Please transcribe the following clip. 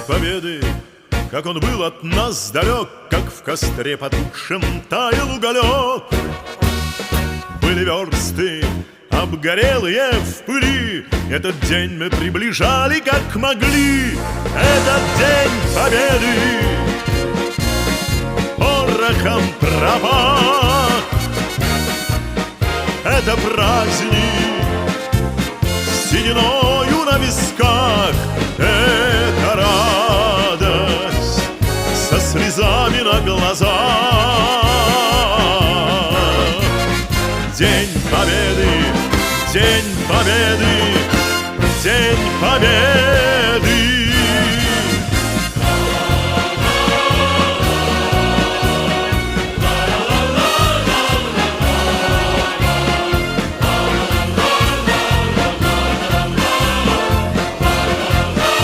Победы, как он был от нас далек, как в костре потухшем таял уголек. Были версты обгорелые в пыли, этот день мы приближали как могли. Этот день победы порохом пропах. Это праздник с сединою на висках. Это радость со слезами на глазах. День победы, день победы, день победы.